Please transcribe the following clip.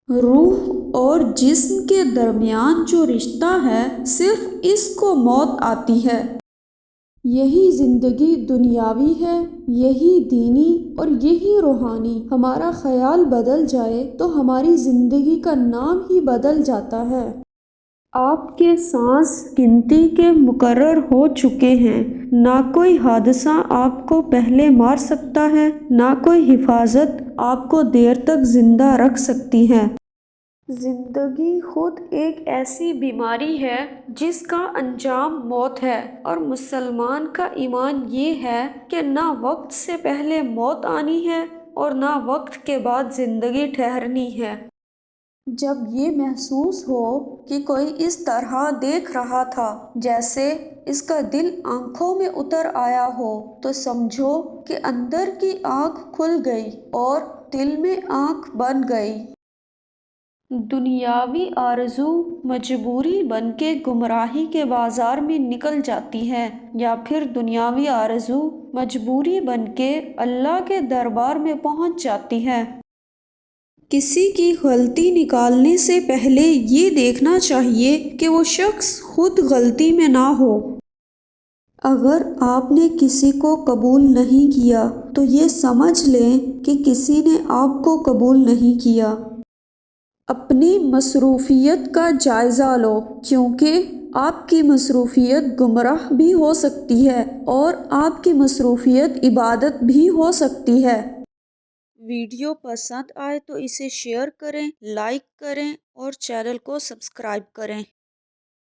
روح اور جسم کے درمیان جو رشتہ ہے صرف اس کو موت آتی ہے۔ یہی زندگی دنیاوی ہے، یہی دینی اور یہی روحانی۔ ہمارا خیال بدل جائے تو ہماری زندگی کا نام ہی بدل جاتا ہے۔ آپ کے سانس گنتی کے مقرر ہو چکے ہیں۔ نہ کوئی حادثہ آپ کو پہلے مار سکتا ہے، نہ کوئی حفاظت آپ کو دیر تک زندہ رکھ سکتی ہے۔ زندگی خود ایک ایسی بیماری ہے جس کا انجام موت ہے، اور مسلمان کا ایمان یہ ہے کہ نہ وقت سے پہلے موت آنی ہے اور نہ وقت کے بعد زندگی ٹھہرنی ہے۔ جب یہ محسوس ہو کہ کوئی اس طرح دیکھ رہا تھا جیسے اس کا دل آنکھوں میں اتر آیا ہو، تو سمجھو کہ اندر کی آنکھ کھل گئی اور دل میں آنکھ بن گئی۔ دنیاوی آرزو مجبوری بن کے گمراہی کے بازار میں نکل جاتی ہے، یا پھر دنیاوی آرزو مجبوری بن کے اللہ کے دربار میں پہنچ جاتی ہے۔ کسی کی غلطی نکالنے سے پہلے یہ دیکھنا چاہیے کہ وہ شخص خود غلطی میں نہ ہو۔ اگر آپ نے کسی کو قبول نہیں کیا تو یہ سمجھ لیں کہ کسی نے آپ کو قبول نہیں کیا۔ اپنی مصروفیت کا جائزہ لو، کیونکہ آپ کی مصروفیت گمراہ بھی ہو سکتی ہے اور آپ کی مصروفیت عبادت بھی ہو سکتی ہے۔ ویڈیو پسند آئے تو اسے شیئر کریں، لائک کریں اور چینل کو سبسکرائب کریں۔